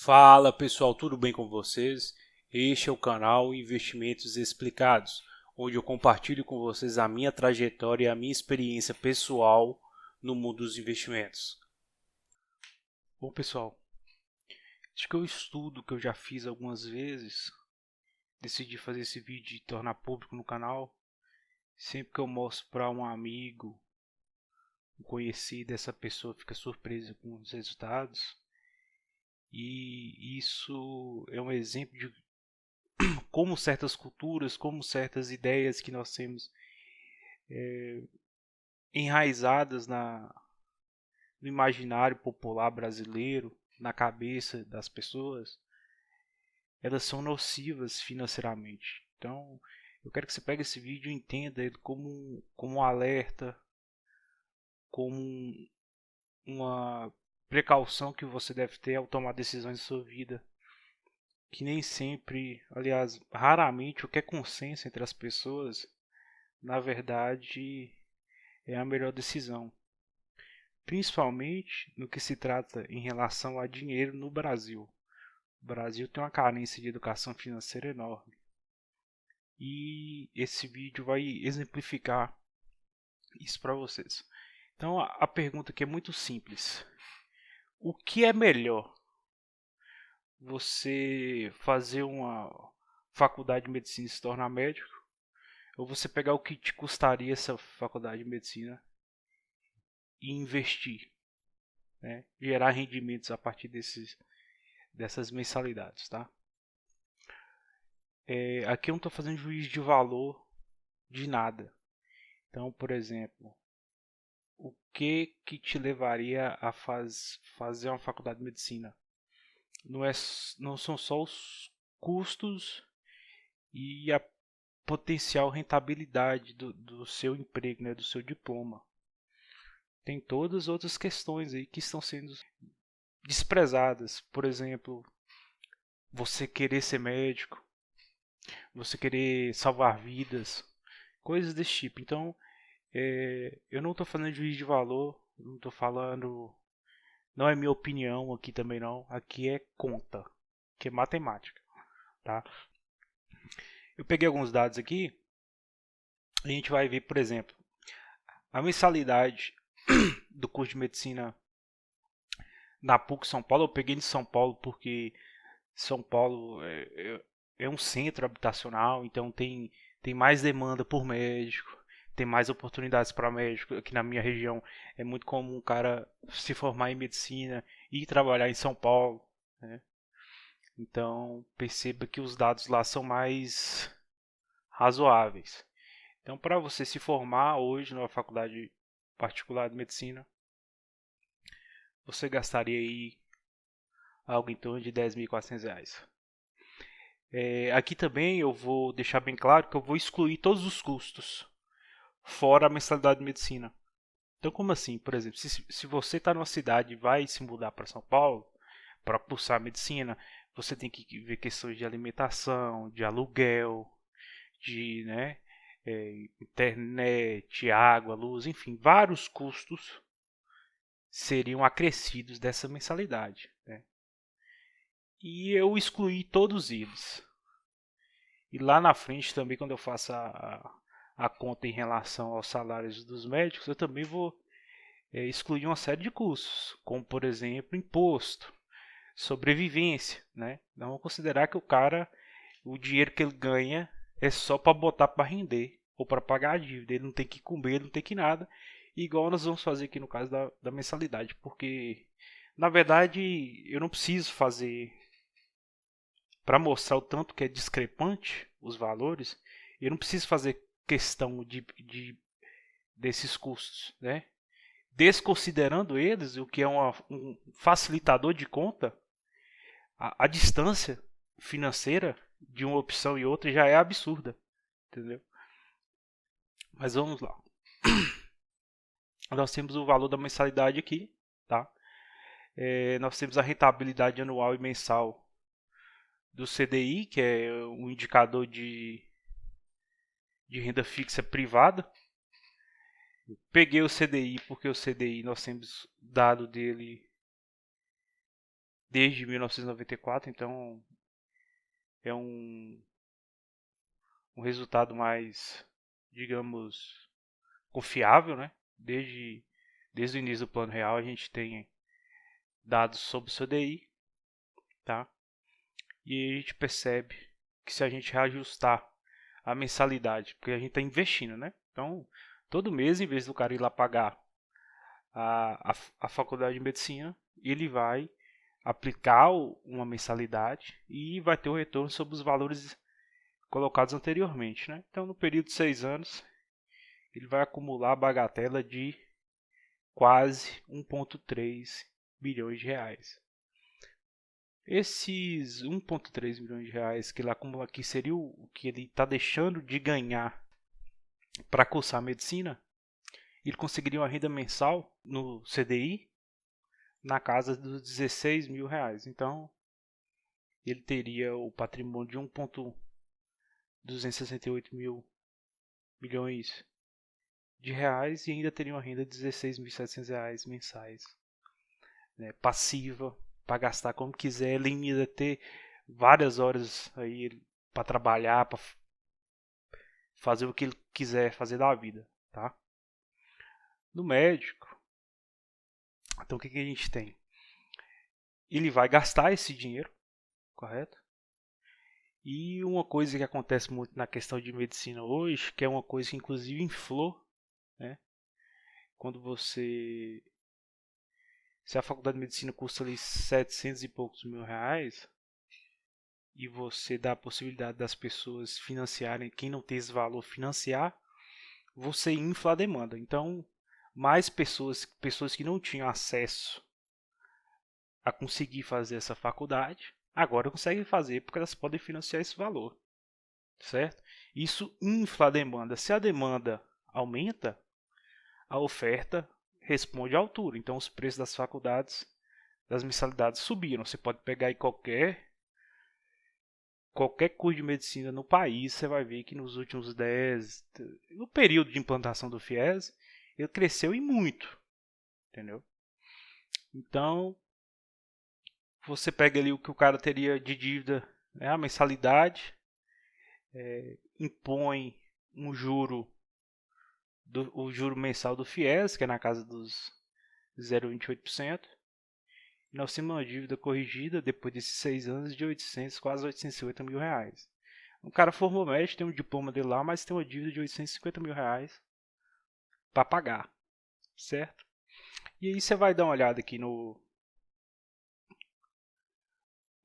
Fala pessoal, tudo bem com vocês? Este é o canal Investimentos Explicados, onde eu compartilho com vocês a minha trajetória e a minha experiência pessoal no mundo dos investimentos. Bom pessoal, acho que eu estudo que eu já fiz algumas vezes, decidi fazer esse vídeo e tornar público no canal. Sempre que eu mostro para um amigo, um conhecido, essa pessoa fica surpresa com os resultados. E isso é um exemplo de como certas culturas, como certas ideias que nós temos enraizadas no imaginário popular brasileiro, na cabeça das pessoas, elas são nocivas financeiramente. Então, eu quero que você pegue esse vídeo e entenda ele como um alerta, como uma precaução que você deve ter ao tomar decisões na sua vida. Que nem sempre, aliás, raramente, o que é consenso entre as pessoas, na verdade, é a melhor decisão. Principalmente no que se trata em relação a dinheiro no Brasil. O Brasil tem uma carência de educação financeira enorme. E esse vídeo vai exemplificar isso para vocês. Então a pergunta aqui é muito simples. O que é melhor? Você fazer uma faculdade de medicina e se tornar médico? Ou você pegar o que te custaria essa faculdade de medicina e investir, né? Gerar rendimentos a partir dessas mensalidades, tá? Aqui eu não estou fazendo juízo de valor de nada. Então, por exemplo, o que te levaria a fazer uma faculdade de medicina? Não são só os custos e a potencial rentabilidade do seu emprego, né, do seu diploma. Tem todas as outras questões aí que estão sendo desprezadas. Por exemplo, você querer ser médico, você querer salvar vidas, coisas desse tipo. Então, eu não estou falando de juízo de valor, não estou falando. Não é minha opinião aqui também não. Aqui é conta, que é matemática, tá? Eu peguei alguns dados aqui. A gente vai ver, por exemplo, a mensalidade do curso de medicina na PUC São Paulo. Eu peguei de São Paulo porque São Paulo é um centro habitacional, então tem mais demanda por médico, tem mais oportunidades para médico. Aqui na minha região é muito comum um cara se formar em medicina e trabalhar em São Paulo, né? Então perceba que os dados lá são mais razoáveis. Então, para você se formar hoje numa faculdade particular de medicina, você gastaria aí algo em torno de R$ 10.400. Aqui também eu vou deixar bem claro que eu vou excluir todos os custos, fora a mensalidade de medicina. Então, como assim? Por exemplo, se você está numa cidade e vai se mudar para São Paulo para cursar medicina, você tem que ver questões de alimentação, de aluguel, de internet, água, luz, enfim, vários custos seriam acrescidos dessa mensalidade, né? E eu excluí todos eles. E lá na frente também, quando eu faço a conta em relação aos salários dos médicos, eu também vou excluir uma série de custos, como por exemplo imposto, sobrevivência, né? Não vou considerar que o dinheiro que ele ganha é só para botar para render ou para pagar a dívida. Ele não tem que comer, ele não tem que nada. Igual nós vamos fazer aqui no caso da mensalidade, porque na verdade eu não preciso fazer para mostrar o tanto que é discrepante os valores. Eu não preciso fazer questão desses custos, né? Desconsiderando eles, o que é um facilitador de conta, a distância financeira de uma opção e outra já é absurda, entendeu? Mas vamos lá. Nós temos o valor da mensalidade aqui, tá? Nós temos a rentabilidade anual e mensal do CDI, que é um indicador de renda fixa privada. Peguei o CDI porque o CDI nós temos dado dele desde 1994, então é um resultado mais, digamos, confiável, né? Desde o início do Plano Real a gente tem dados sobre o CDI, tá? E a gente percebe que se a gente reajustar a mensalidade, porque a gente está investindo, né? Então, todo mês, em vez do cara ir lá pagar a faculdade de medicina, ele vai aplicar uma mensalidade e vai ter o retorno sobre os valores colocados anteriormente, né? Então, no período de 6 anos, ele vai acumular a bagatela de quase 1,3 bilhões de reais. Esses 1,3 milhões de reais que ele acumula aqui seria o que ele está deixando de ganhar para cursar medicina. Ele conseguiria uma renda mensal no CDI na casa dos 16 mil reais. Então, ele teria o patrimônio de 1,268 mil milhões de reais e ainda teria uma renda de 16.700 reais mensais, né, passiva, para gastar como quiser. Ele ainda ter várias horas aí para trabalhar, para fazer o que ele quiser fazer da vida, tá? No médico, então o que a gente tem? Ele vai gastar esse dinheiro, correto? E uma coisa que acontece muito na questão de medicina hoje, que é uma coisa que inclusive inflou, né? Quando você... Se a faculdade de medicina custa ali 700 e poucos mil reais, e você dá a possibilidade das pessoas financiarem, quem não tem esse valor financiar, você infla a demanda. Então, mais pessoas que não tinham acesso a conseguir fazer essa faculdade, agora conseguem fazer porque elas podem financiar esse valor, certo? Isso infla a demanda. Se a demanda aumenta, a oferta responde à altura. Então, os preços das faculdades, das mensalidades subiram. Você pode pegar aí qualquer curso de medicina no país, você vai ver que nos últimos 10, no período de implantação do FIES, ele cresceu e muito, entendeu? Então, você pega ali o que o cara teria de dívida, né, a mensalidade, impõe um o juro mensal do FIES, que é na casa dos 0,28%, e nós temos uma dívida corrigida depois desses 6 anos de 800, quase 850 mil reais. Um cara formou médico, tem um diploma dele lá, mas tem uma dívida de 850 mil reais para pagar, certo? E aí você vai dar uma olhada aqui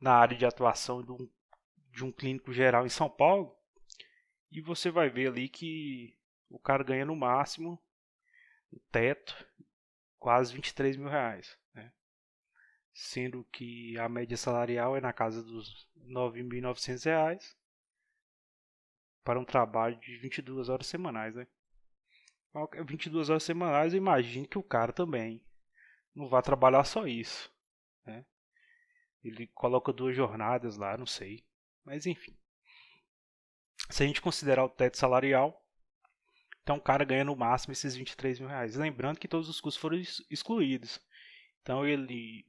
na área de atuação de um clínico geral em São Paulo e você vai ver ali que o cara ganha no máximo, o teto, quase 23 mil reais, né? Sendo que a média salarial é na casa dos 9.900 reais para um trabalho de 22 horas semanais, né? 22 horas semanais, eu imagino que o cara também não vai trabalhar só isso, né? Ele coloca 2 jornadas lá, não sei. Mas enfim. Se a gente considerar o teto salarial, então o cara ganha no máximo esses 23 mil reais. Lembrando que todos os custos foram excluídos. Então ele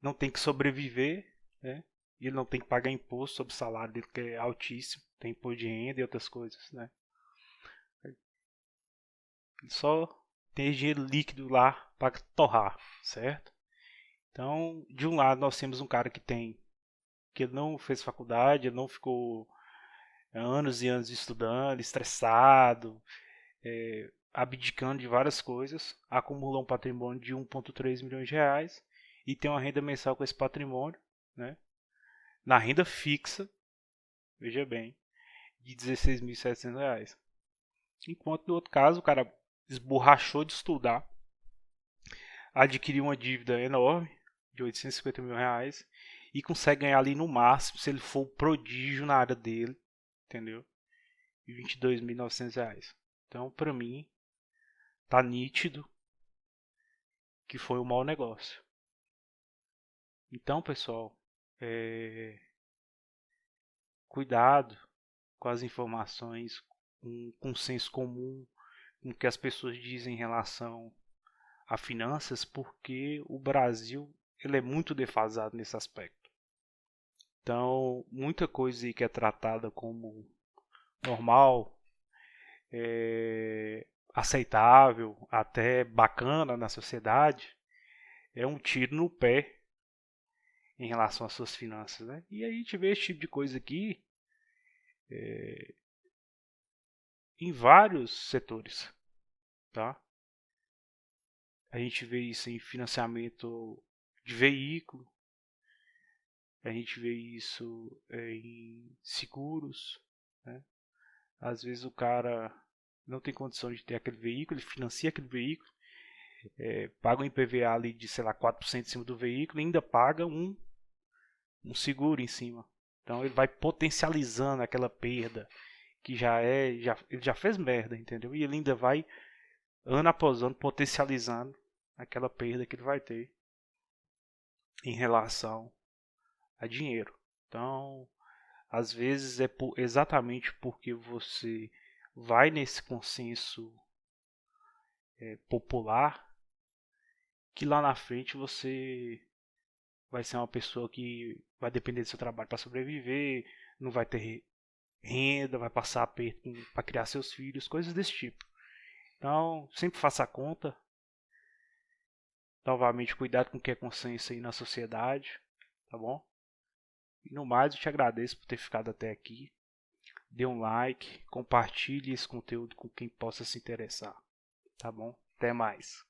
não tem que sobreviver, né? E ele não tem que pagar imposto sobre o salário dele, que é altíssimo. Tem imposto de renda e outras coisas, né? Ele só tem dinheiro líquido lá para torrar, certo? Então, de um lado nós temos um cara que ele não fez faculdade, ele não ficou anos e anos estudando, estressado, abdicando de várias coisas, acumula um patrimônio de 1,3 milhões de reais e tem uma renda mensal com esse patrimônio, né? Na renda fixa, veja bem, de 16.700 reais. Enquanto no outro caso, o cara esborrachou de estudar, adquiriu uma dívida enorme de 850 mil reais e consegue ganhar ali no máximo, se ele for prodígio na área dele, entendeu? R$ 22.900 reais. Então, para mim, tá nítido que foi um mau negócio. Então, pessoal, cuidado com as informações, com o senso comum, com o que as pessoas dizem em relação a finanças, porque o Brasil ele é muito defasado nesse aspecto. Então, muita coisa aí que é tratada como normal, aceitável, até bacana na sociedade, é um tiro no pé em relação às suas finanças, né? E aí a gente vê esse tipo de coisa aqui em vários setores, tá? A gente vê isso em financiamento de veículo, a gente vê isso em seguros, né? Às vezes o cara não tem condição de ter aquele veículo, ele financia aquele veículo, paga um IPVA ali de, sei lá, 4% em cima do veículo e ainda paga um seguro em cima. Então ele vai potencializando aquela perda que ele já fez merda, entendeu? E ele ainda vai, ano após ano, potencializando aquela perda que ele vai ter em relação a dinheiro. Então, às vezes exatamente porque você vai nesse consenso popular que lá na frente você vai ser uma pessoa que vai depender do seu trabalho para sobreviver, não vai ter renda, vai passar aperto para criar seus filhos, coisas desse tipo. Então, sempre faça a conta. Novamente, cuidado com o que é consciência aí na sociedade, tá bom? E no mais, eu te agradeço por ter ficado até aqui. Dê um like, compartilhe esse conteúdo com quem possa se interessar, tá bom? Até mais.